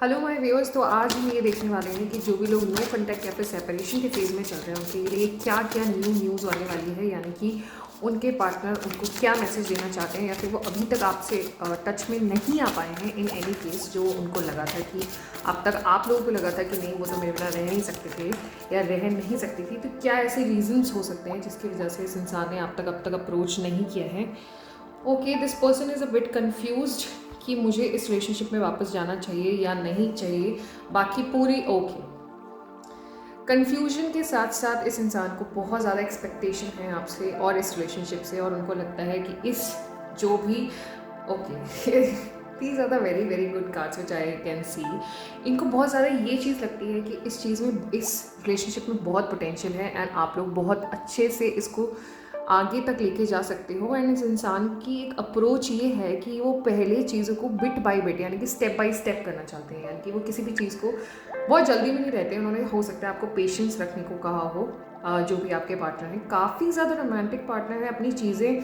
Hello my viewers. तो आज हम ये देखने वाले हैं कि जो भी लोग नो कांटेक्ट या फिर सेपरेशन के फेज़ में चल रहे हैं उनके लिए क्या क्या न्यूज़ आने वाली है, यानी कि उनके पार्टनर उनको क्या मैसेज देना चाहते हैं, या फिर वो अभी तक आपसे टच में नहीं आ पाए हैं इन एनी केस। जो उनको लगा था कि अब तक आप लोगों को लगा था कि नहीं वो तो मेरे बिना रह नहीं सकते थे या रह नहीं सकती थी, तो क्या ऐसे रीजंस हो सकते हैं जिसकी वजह से इस इंसान ने आप तक अप्रोच नहीं किया है। Okay, this person is a bit confused कि मुझे इस रिलेशनशिप में वापस जाना चाहिए या नहीं चाहिए। बाकी पूरी ओके। कन्फ्यूजन के साथ साथ इस इंसान को बहुत ज़्यादा एक्सपेक्टेशन है आपसे और इस रिलेशनशिप से, और उनको लगता है कि इस जो भी okay these are the very very good cards which I can see. इनको बहुत ज़्यादा ये चीज़ लगती है कि इस चीज़ में, इस रिलेशनशिप में बहुत पोटेंशियल है एंड आप लोग बहुत अच्छे से इसको आगे तक लेके जा सकते हो। एंड इस इंसान की एक अप्रोच ये है कि वो पहले चीज़ों को बिट बाय बिट यानी कि स्टेप बाय स्टेप करना चाहते हैं, यानी कि वो किसी भी चीज़ को बहुत जल्दी में नहीं रहते। उन्होंने हो सकता है आपको पेशेंस रखने को कहा हो। जो भी आपके पार्टनर हैं काफ़ी ज़्यादा रोमांटिक पार्टनर है, अपनी चीज़ें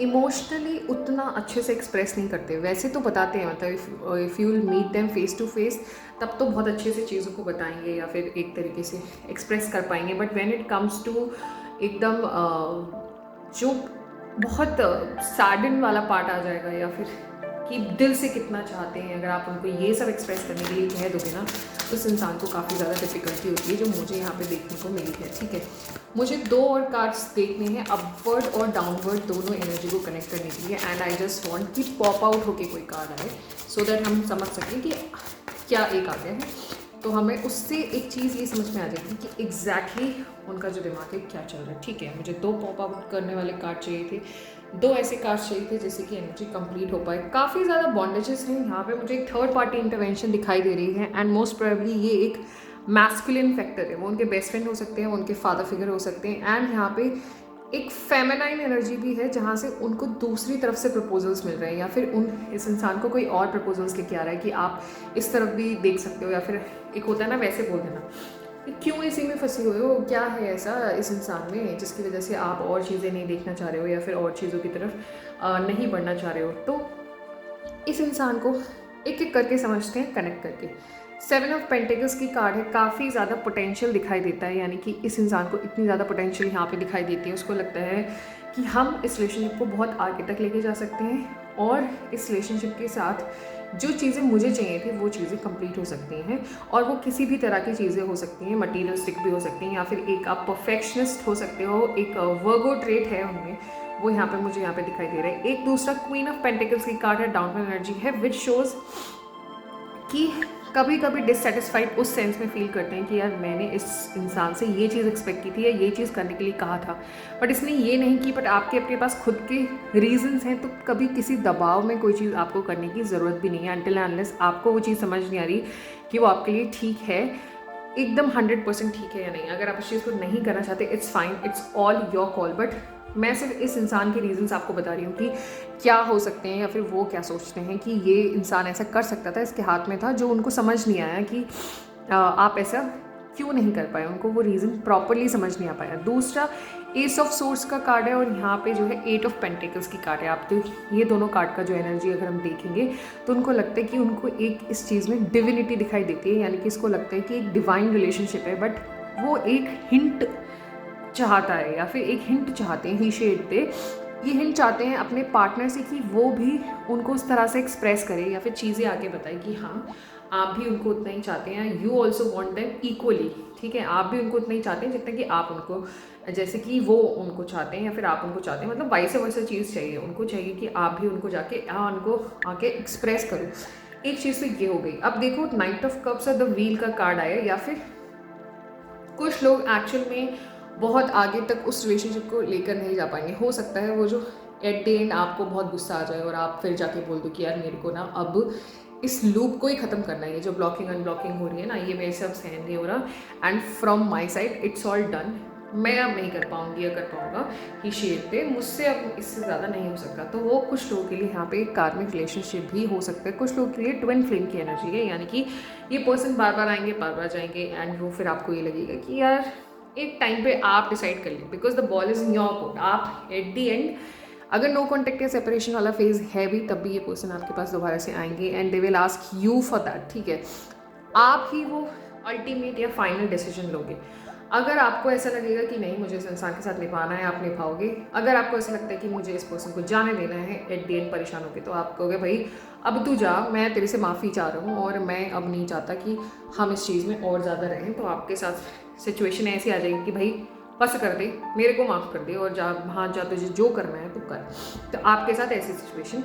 इमोशनली उतना अच्छे से एक्सप्रेस नहीं करते। वैसे तो बताते हैं, मतलब if you will meet them face to face तब तो बहुत अच्छे से चीज़ों को बताएंगे या फिर एक तरीके से एक्सप्रेस कर पाएंगे। But when it comes to एकदम जो बहुत सैडन वाला पार्ट आ जाएगा, या फिर कि दिल से कितना चाहते हैं, अगर आप उनको ये सब एक्सप्रेस करने के लिए कह दोगे ना तो उस इंसान को काफ़ी ज़्यादा डिफिकल्टी होती है, जो मुझे यहाँ पे देखने को मिली है। ठीक है, मुझे दो और कार्ड्स देखने हैं, अपवर्ड और डाउनवर्ड दोनों एनर्जी को कनेक्ट करने के लिए। एंड आई जस्ट वांट कि पॉप आउट होके कोई कार्ड आए सो दैट हम समझ सकें कि क्या एक आ गया है, तो हमें उससे एक चीज़ ये समझ में आ जाएगी कि एग्जैक्टली उनका जो दिमाग है क्या चल रहा है। ठीक है, मुझे दो पॉप आउट करने वाले कार्ड चाहिए थे, दो ऐसे कार्ड्स चाहिए थे जिससे कि एनर्जी कंप्लीट हो पाए। काफ़ी ज़्यादा बॉन्डेजेस हैं यहाँ पे, मुझे एक थर्ड पार्टी इंटरवेंशन दिखाई दे रही है एंड मोस्ट प्रोबेबली ये एक मैस्कुलिन फैक्टर है। वो उनके बेस्ट फ्रेंड हो सकते हैं, वो उनके फादर फिगर हो सकते हैं, एंड यहाँ पे एक फेमिनाइन एनर्जी भी है जहाँ से उनको दूसरी तरफ से प्रपोजल्स मिल रहे हैं, या फिर इस इंसान को कोई और प्रपोजल्स लेके आ रहा है कि आप इस तरफ भी देख सकते हो, या फिर एक होता है ना वैसे बोल देना कि क्यों इसी में फंसी हुए हो, क्या है ऐसा इस इंसान में जिसकी वजह से आप और चीज़ें नहीं देखना चाह रहे हो या फिर और चीज़ों की तरफ नहीं बढ़ना चाह रहे हो। तो इस इंसान को एक एक करके समझते हैं, कनेक्ट करके। सेवन ऑफ पेंटिकल्स की कार्ड है, काफ़ी ज़्यादा पोटेंशियल दिखाई देता है, यानी कि इस इंसान को इतनी ज़्यादा पोटेंशियल यहाँ पे दिखाई देती है, उसको लगता है कि हम इस रिलेशनशिप को बहुत आगे तक लेके जा सकते हैं और इस रिलेशनशिप के साथ जो चीज़ें मुझे चाहिए थी वो चीज़ें कंप्लीट हो सकती हैं, और वो किसी भी तरह की चीज़ें हो सकती हैं, मटीरियलिस्टिक भी हो सकती हैं, या फिर एक आप परफेक्शनिस्ट हो सकते हो, एक वर्गो ट्रेट है उनमें, वो यहाँ पे मुझे यहाँ पे दिखाई दे रहा है। एक दूसरा क्वीन ऑफ पेंटिकल्स की कार्ड है, डाउन एनर्जी है, विच शोज कि कभी कभी डिससेटिस्फाइड उस सेंस में फील करते हैं कि यार मैंने इस इंसान से ये चीज़ एक्सपेक्ट की थी या ये चीज़ करने के लिए कहा था बट इसने ये नहीं की। बट आपके अपने पास खुद के रीजंस हैं, तो कभी किसी दबाव में कोई चीज़ आपको करने की ज़रूरत भी नहीं है अनटिल अनलेस आपको वो चीज़ समझ नहीं आ रही कि वो आपके लिए ठीक है, एकदम 100% ठीक है या नहीं। अगर आप इस चीज़ को नहीं करना चाहते, it's fine, it's all your call. But मैं सिर्फ इस इंसान के रीजंस आपको बता रही हूँ कि क्या हो सकते हैं या फिर वो क्या सोचते हैं कि ये इंसान ऐसा कर सकता था, इसके हाथ में था, जो उनको समझ नहीं आया कि आप ऐसा क्यों नहीं कर पाए, उनको वो रीज़न प्रॉपरली समझ नहीं आ पाया। दूसरा एस ऑफ सोर्स का कार्ड है, और यहाँ पे जो है एट ऑफ पेंटिकल्स की कार्ड है। आप तो ये दोनों कार्ड का जो एनर्जी अगर हम देखेंगे तो उनको लगता है कि उनको एक इस चीज़ में डिविनिटी दिखाई देती है, यानी कि इसको लगता है कि एक डिवाइन रिलेशनशिप है, बट वो एक हिंट चाहता है या फिर एक हिंट चाहते हैं, ही शेड दे, ये हिंट चाहते हैं अपने पार्टनर से कि वो भी उनको उस तरह से एक्सप्रेस करे या फिर चीज़ें आगे बताए कि हाँ आप भी उनको उतना ही चाहते हैं, you also want them equally. ठीक है, आप भी उनको उतना ही चाहते हैं जितना कि आप उनको, जैसे कि वो उनको चाहते हैं या फिर आप उनको चाहते हैं, मतलब वाइस वर्सा चीज़ चाहिए, उनको चाहिए कि आप भी उनको जाके उनको आके एक्सप्रेस करो। एक चीज़ तो ये हो गई। अब देखो नाइट ऑफ कप्स और द व्हील का कार्ड आया, या फिर कुछ लोग एक्चुअल में बहुत आगे तक उस रिलेशनशिप को लेकर नहीं जा पाएंगे। हो सकता है वो जो एट द एंड आपको बहुत गुस्सा आ जाए और आप फिर जाके बोल दो कि यार मेरे को ना अब इस लूप को ही ख़त्म करना है, ये जो ब्लॉकिंग अनब्लॉकिंग हो रही है ना, ये मेरे से अब सहन नहीं हो रहा and from my side it's all done, मैं अब नहीं कर पाऊंगी या कर पाऊंगा कि शेयर पे, मुझसे अब इससे ज़्यादा नहीं हो सकता। तो वो कुछ लोगों के लिए यहाँ पे कार्मिक रिलेशनशिप भी हो सकता है, कुछ लोगों के लिए ट्विन फ्लेम की एनर्जी है, यानी कि ये पर्सन बार बार आएंगे बार बार जाएंगे एंड वो फिर आपको ये लगेगा कि यार एक टाइम पे आप डिसाइड कर लें, because the ball is in your court. आप एट दी एंड अगर नो कॉन्टेक्ट या सेपरेशन वाला फेज है भी, तब भी ये पर्सन आपके पास दोबारा से आएंगे and they will ask you for that, ठीक है। आप ही वो अल्टीमेट या फाइनल डिसीजन लोगे। अगर आपको ऐसा लगेगा कि नहीं मुझे इस इंसान के साथ निभाना है, आप निभाओगे। अगर आपको ऐसा लगता है कि मुझे इस पर्सन को जाने देना है, एट द एंड परेशान होगे, तो आप कहोगे भाई अब तू जा, मैं तेरे से माफ़ी चाह रहा हूँ और मैं अब नहीं चाहता कि हम इस चीज़ में और ज़्यादा रहें। तो आपके साथ सिचुएशन ऐसी आ जाएगी कि भाई बस कर दे, मेरे को माफ़ कर दे और जा, हाँ जा, तुझे जो करना है तो कर। तो आपके साथ ऐसी सिचुएशन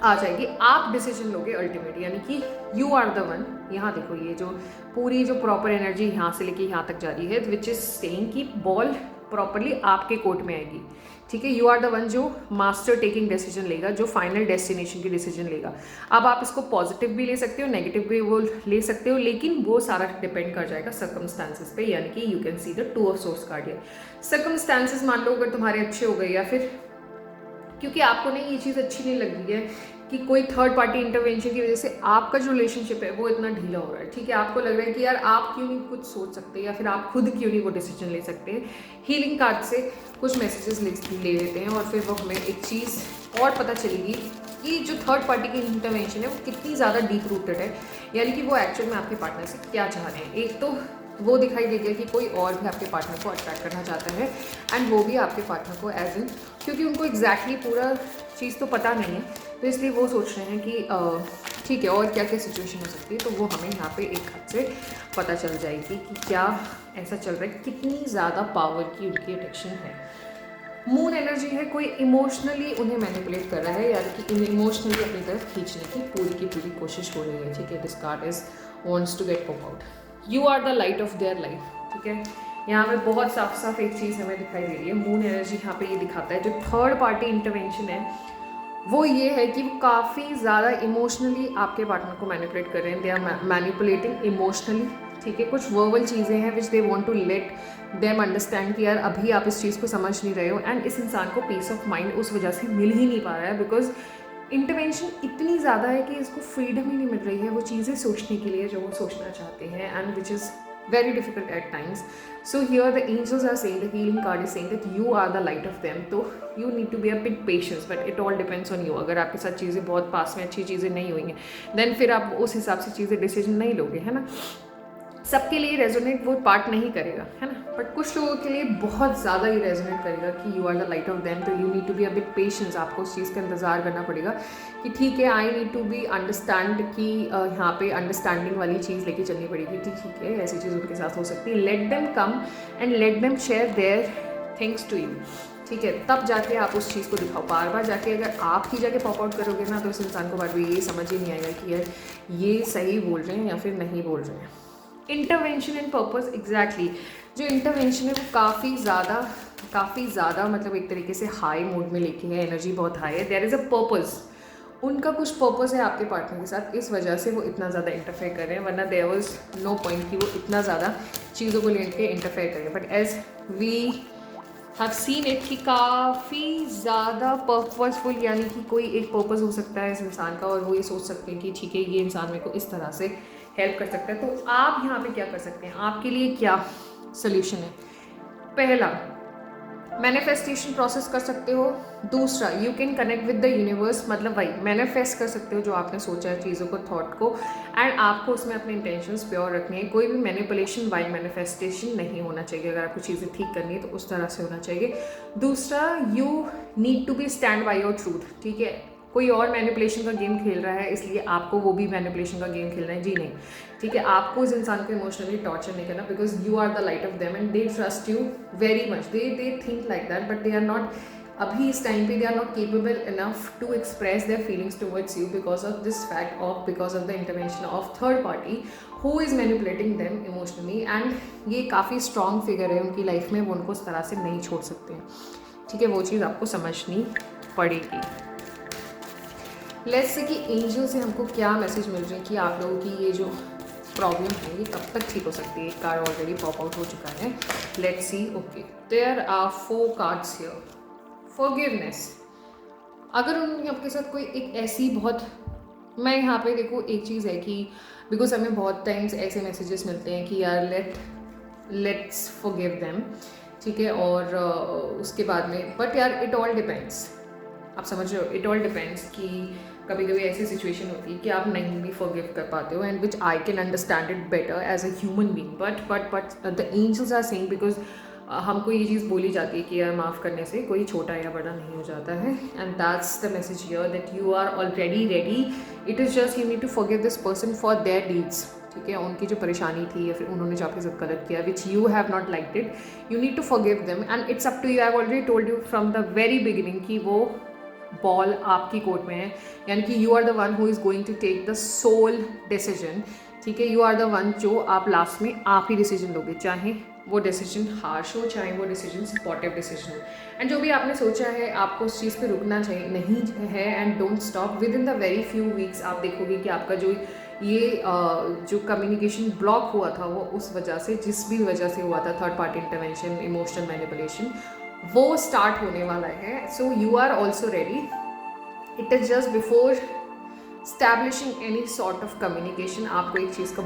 आ जाएगी। आप डिसीजन लोगे अल्टीमेट, यानी कि यू आर द वन। यहाँ देखो ये जो पूरी जो प्रॉपर एनर्जी यहाँ से लेके यहाँ तक जा रही है, विच इज सेइंग कि बॉल प्रॉपरली आपके कोर्ट में आएगी, ठीक है। यू आर द वन जो मास्टर टेकिंग डिसीजन लेगा, जो फाइनल डेस्टिनेशन की डिसीजन लेगा। अब आप इसको पॉजिटिव भी ले सकते हो, नेगेटिव भी वो ले सकते हो, लेकिन वो सारा डिपेंड कर जाएगा सर्कमस्टांसेस पे, यानी कि you can see the two of swords card है। सर्कमस्टांसेस मान लो अगर तुम्हारे अच्छे हो गए, या फिर क्योंकि आपको नहीं ये चीज़ अच्छी नहीं लग रही है कि कोई थर्ड पार्टी इंटरवेंशन की वजह से आपका जो रिलेशनशिप है वो इतना ढीला हो रहा है, ठीक है। आपको लग रहा है कि यार आप क्यों नहीं कुछ सोच सकते, या फिर आप खुद क्यों नहीं वो डिसीजन ले सकते हैं। हीलिंग कार्ड से कुछ मैसेजेस ले लेते हैं और फिर वो हमें एक चीज़ और पता चलेगी कि जो थर्ड पार्टी की इंटरवेंशन है वो कितनी ज़्यादा डीप रूटेड है, यानी कि वो एक्चुअल में आपके पार्टनर से क्या चाह रहे हैं। एक तो वो दिखाई देगा कि कोई और भी आपके पार्टनर को अट्रैक्ट करना चाहता है, एंड वो भी आपके पार्टनर को एज इन, क्योंकि उनको एग्जैक्टली पूरा चीज़ तो पता नहीं है, तो इसलिए वो सोच रहे हैं कि ठीक है और क्या क्या सिचुएशन हो सकती है। तो वो हमें यहाँ पे एक हद से पता चल जाएगी कि क्या ऐसा चल रहा है, कितनी ज़्यादा पावर की उनकी अट्रैक्शन है। मून एनर्जी है, कोई इमोशनली उन्हें मैनिपुलेट कर रहा है, यानी कि इमोशनली अपनी तरफ खींचने की पूरी कोशिश हो रही है, ठीक है। This card is wants to get pop out. You are the light of their life, ठीक है। यहाँ में बहुत साफ साफ एक चीज़ हमें दिखाई दे रही है। मून एनर्जी यहाँ पे ये दिखाता है जो थर्ड पार्टी इंटरवेंशन है वो ये है कि वो काफ़ी ज़्यादा इमोशनली आपके पार्टनर को मैनिपुलेट कर रहे हैं। दे आर मैनिपुलेटिंग इमोशनली, ठीक है। कुछ वर्बल चीज़ें हैं which they want to let them understand कि यार अभी आप इस चीज़ को समझ नहीं रहे हो, एंड इस इंसान को पीस ऑफ माइंड उस वजह से मिल ही नहीं पा रहा है, बिकॉज इंटरवेंशन इतनी ज़्यादा है कि इसको फ्रीडम ही नहीं मिल रही है वो चीज़ें सोचने के लिए जो वो सोचना चाहते हैं, and which is very difficult at times. So here the angels are saying, the healing card is saying that you are the light of them. तो you need to be a bit patient, but it all depends on you. अगर आपके साथ चीज़ें बहुत पास में अच्छी चीज़ें नहीं हुई हैं, then फिर आप उस हिसाब से चीज़ें डिसीजन नहीं लोगे, है ना। सबके लिए रेजोनेट वो पार्ट नहीं करेगा, है ना, बट कुछ लोगों के लिए बहुत ज़्यादा ही रेजोनेट करेगा कि you are the light of them. तो you need to be a bit patience, आपको उस चीज़ का इंतज़ार करना पड़ेगा कि ठीक है, I need to be understand कि यहाँ पे अंडरस्टैंडिंग वाली चीज़ लेके चलनी पड़ेगी कि ठीक है ऐसी चीज़ उनके साथ हो सकती है। Let them come and let them share their things to you, ठीक है। तब जाके आप उस चीज़ को दिखाओ। बार बार जाके अगर आप ही जाके पॉप आउट करोगे ना, तो उस इंसान को बार बार ये समझ ही नहीं आएगा कि यार ये सही बोल रहे हैं या फिर नहीं बोल रहे हैं। इंटरवेंशन एंड पर्पस, एग्जैक्टली जो इंटरवेंशन है वो काफ़ी ज़्यादा मतलब एक तरीके से हाई मोड में लेके है, एनर्जी बहुत हाई है। देयर इज़ अ पर्पस, उनका कुछ पर्पस है आपके पार्टनर के साथ, इस वजह से वो इतना ज़्यादा इंटरफेयर कर रहे हैं, वरना देयर वाज नो पॉइंट कि वो इतना ज़्यादा चीज़ों को लेके इंटरफेयर करें। But as we have seen it कि काफ़ी ज़्यादा पर्पसफुल, यानी कि कोई एक पर्पस हो सकता है इस इंसान का, और वो ये सोच सकते हैं कि ठीक है ये इंसान मेरे को इस तरह से हेल्प कर सकता है। तो आप यहाँ पे क्या कर सकते हैं, आपके लिए क्या सोल्यूशन है। पहला, मैनिफेस्टेशन प्रोसेस कर सकते हो। दूसरा, you can connect with the universe, मतलब वही मैनिफेस्ट कर सकते हो जो आपने सोचा है चीज़ों को, थॉट को, एंड आपको उसमें अपने इंटेंशंस प्योर रखने हैं। कोई भी मैनिपुलेशन बाय मैनिफेस्टेशन नहीं होना चाहिए। अगर आपको चीज़ें ठीक करनी है तो उस तरह से होना चाहिए। दूसरा, you need to be stand by your truth, ठीक है। कोई और मैनिपुलेशन का गेम खेल रहा है इसलिए आपको वो भी मैनिपुलेशन का गेम खेलना है, जी नहीं, ठीक है। आपको उस इंसान को इमोशनली टॉर्चर नहीं करना, because you are the light of them and they trust you very much. They think like that, but they are not, अभी इस टाइम पे they are not capable enough to express their feelings towards you because of this fact of because of the intervention of third party who is manipulating them emotionally, and ये काफ़ी strong figure है उनकी life में, वो उनको उस तरह से नहीं छोड़ सकते हैं, ठीक है। वो चीज़ आपको समझनी पड़ेगी। लेट्स से कि एंजल से हमको क्या मैसेज मिल रहे हैं कि आप लोगों की ये जो प्रॉब्लम है ये कब तक ठीक हो सकती है। एक कार्ड ऑलरेडी पॉप आउट हो चुका है, let's see. Okay, there are 4 cards here. Forgiveness, अगर उन आपके साथ कोई एक ऐसी बहुत, मैं यहाँ पे देखो एक चीज़ है कि बिकॉज हमें बहुत टाइम्स ऐसे मैसेजेस मिलते हैं कि यार लेट्स फॉरगिव देम, ठीक है। और उसके बाद में बट यार इट ऑल डिपेंड्स, आप समझ रहे हो, इट ऑल डिपेंड्स कि कभी कभी ऐसी सिचुएशन होती है कि आप नहीं भी फॉरगिव कर पाते हो, and which I can understand it better as a human being, but the angels are saying, because हमको ये चीज़ बोली जाती है कि यार माफ़ करने से कोई छोटा या बड़ा नहीं हो जाता है, and that's the message here that you are already ready. It is just you need to forgive this person for their deeds, ठीक है। उनकी जो परेशानी थी या फिर उन्होंने जो आपके साथ गलत किया which you have not liked it, you need to forgive them, and it's up to you. I have already told you from the very beginning कि वो बॉल आपकी कोर्ट में है, यानी कि you are the one who is going to take the sole decision, ठीक है। You are the one जो आप लास्ट में आप ही डिसीजन लोगे, चाहे वो डिसीजन हार्श हो, चाहे वो डिसीजन सपोर्टिव डिसीजन हो, एंड जो भी आपने सोचा है आपको उस चीज़ पे रुकना चाहिए नहीं है, and don't stop. With in the very few weeks आप देखोगे कि आपका जो ये जो कम्युनिकेशन ब्लॉक हुआ था वो उस वजह से, जिस भी वजह से हुआ था, third party intervention, emotional manipulation, वो स्टार्ट होने वाला है। So you are also ready. It is just before establishing any sort of communication आपको एक चीज़ का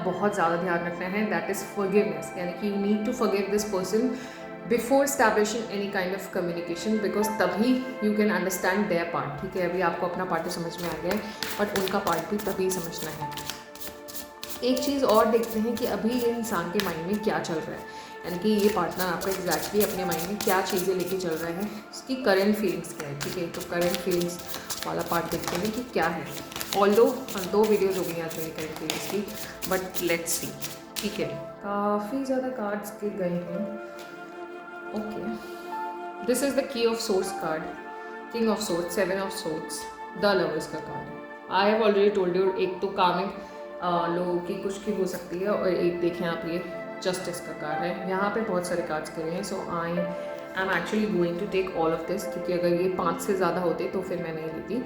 बहुत ज़्यादा ध्यान रखना है, दैट इज़ फॉरगिवनेस, यानी कि you need to forgive this person before establishing any kind of communication, because तभी you can understand their part, ठीक है। अभी आपको अपना पार्ट तो समझ में आ गया है, बट उनका पार्ट भी तभी समझना है। एक चीज़ और देखते हैं कि अभी ये इंसान के माइंड में क्या चल रहा है, यानी कि ये पार्टनर आपका एग्जैक्टली अपने माइंड में क्या चीज़ें लेके चल रहा है, उसकी करंट फीलिंग्स क्या है, ठीक है। तो करंट फीलिंग्स वाला पार्ट देखते हैं कि क्या है। ऑल्दो 2 वीडियोज़ हो गई आज मेरी करंट फीलिंग्स की, बट लेट्स सी, ठीक है। काफ़ी ज़्यादा कार्ड्स गिर गए हैं। Okay, this is the key of swords card, king of swords, 7 of swords, the lovers का कार्ड। I have already told you, एक तो कामिक लोगों की कुछ की हो सकती है, और एक देखें आप ये जस्टिस का कार्ड है। यहाँ पे बहुत सारे कार्ड्स गिरे हैं, so I am actually going to take all of this, क्योंकि अगर ये 5 से ज़्यादा होते तो फिर मैं नहीं लेती,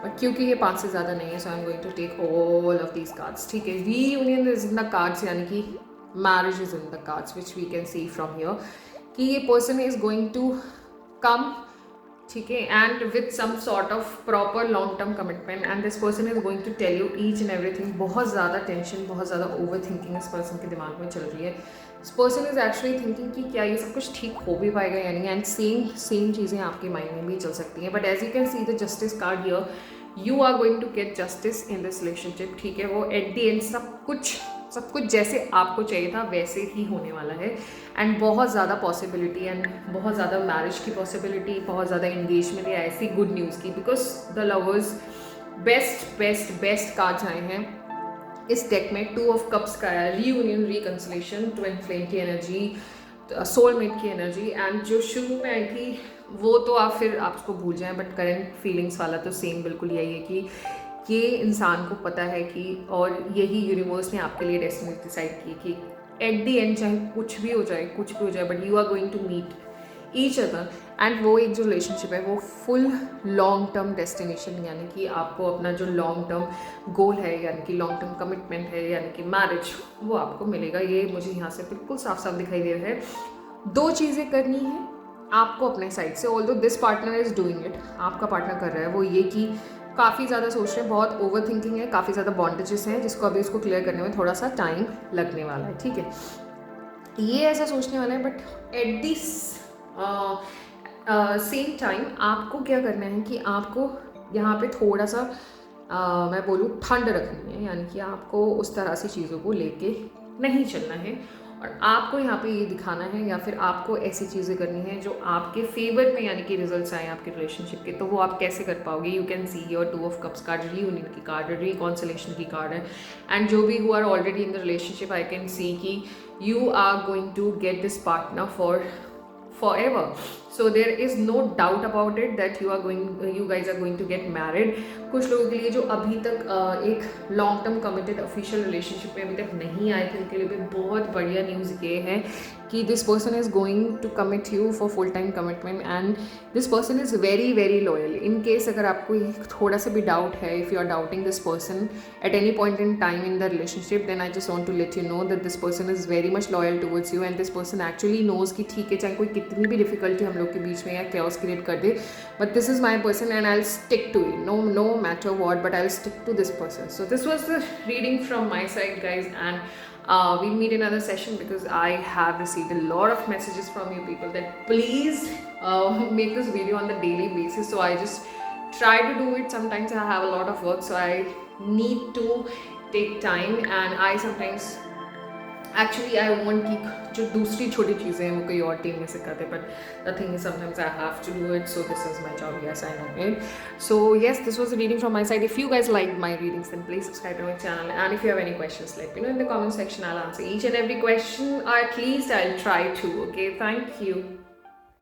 बट क्योंकि ये 5 से ज़्यादा नहीं है, so I am going to take all of these cards, ठीक है। Reunion is in the cards, यानी कि marriage is in the cards, which we can see from here कि ये person is going to come, ठीक है, and with some sort of proper long term commitment, and this person is going to tell you each and everything. बहुत ज़्यादा tension, बहुत ज़्यादा over thinking इस person के दिमाग में चल रही है। This person is actually thinking कि क्या ये सब कुछ ठीक हो भी पाएगा यानी, एंड सेम चीज़ें आपके माइंड में भी चल सकती हैं। But as you can see the justice card here, you are going to get justice in this relationship, ठीक है। वो एट द एंड सब कुछ जैसे आपको चाहिए था वैसे ही होने वाला है, एंड बहुत ज़्यादा पॉसिबिलिटी, एंड बहुत ज़्यादा मैरिज की पॉसिबिलिटी, बहुत ज़्यादा इंगेजमेंट या ऐसी गुड न्यूज़ की, because the lovers best cards आए हैं इस डेक में। 2 ऑफ कप्स का है, रीयूनियन, रिकंसिलेशन, ट्विन फ्लेम की एनर्जी, सोलमेट की एनर्जी, एंड जो शुरू में आई थी वो तो आप फिर आप उसको भूल जाएं, बट करंट फीलिंग्स वाला तो सेम बिल्कुल यही है कि ये इंसान को पता है कि, और यही यूनिवर्स ने आपके लिए डेस्टिनी डिसाइड की कि एट दी एंड चाहे कुछ भी हो जाए, but you are going to meet each other, and वो एक जो रिलेशनशिप है वो फुल लॉन्ग टर्म डेस्टिनेशन, यानी कि आपको अपना जो लॉन्ग टर्म गोल है, यानी कि लॉन्ग टर्म कमिटमेंट है, यानी कि मैरिज, वो आपको मिलेगा। ये मुझे यहाँ से बिल्कुल साफ साफ दिखाई दे रहा है। 2 चीज़ें करनी है आपको अपने साइड से, although this partner is doing it, आपका पार्टनर कर रहा है, वो ये कि काफ़ी ज़्यादा सोच रहे हैं, बहुत ओवर थिंकिंग है, काफ़ी ज़्यादा बॉन्डेजेस हैं, जिसको अभी उसको क्लियर करने में थोड़ा सा टाइम लगने वाला है, ठीक है। ये ऐसा सोचने वाला है, but at this same time आपको क्या करना है कि आपको यहाँ पे थोड़ा सा मैं बोलूँ ठंड रखनी है, यानी कि आपको उस तरह से चीज़ों को लेके नहीं चलना है, और आपको यहाँ पे ये दिखाना है, या फिर आपको ऐसी चीज़ें करनी है जो आपके फेवर में, यानी कि रिजल्ट्स आए आपके रिलेशनशिप के। तो वो आप कैसे कर पाओगे? You can see your 2 of cups card, reunion की कार्ड है, रिकॉन्सिलेशन की कार्ड है, एंड जो भी who are already in the relationship, I can see कि you are going to get this partner for forever. So there is no doubt about it that you guys are going to get married. कुछ लोगों के लिए जो अभी तक एक long term committed official relationship में अभी तक नहीं आए थे, उनके लिए भी बहुत बढ़िया न्यूज़ ये है कि this person is going to commit you for full time commitment, and this person is very very loyal. In case अगर आपको थोड़ा सा भी डाउट है, if you are doubting this person at any point in time in the relationship, then I just want to let you know that this person is very much loyal towards you, and this person actually knows कि ठीक है, चाहे कोई कितनी भी difficulty हम लोग लोग के बीच में या chaos क्रिएट कर दे, but this is my person and I'll stick to it, no matter what, but I'll stick to this person. So this was the reading from my side, guys, and we'll meet in another session, because I have received a lot of messages from you people that please make this video on the daily basis. So I just try to do it. Sometimes I have a lot of work, so I need to take time, and I sometimes actually I want कि जो दूसरी छोटी चीज़ें हैं वो कोई और team में से करते, but the thing is sometimes I have to do it, so this is my job. Yes, I know it. So yes, this was a reading from my side. If you guys liked my readings, then please subscribe to my channel, and if you have any questions, let me know in the comment section. I'll answer each and every question, or at least I'll try to. Okay, thank you.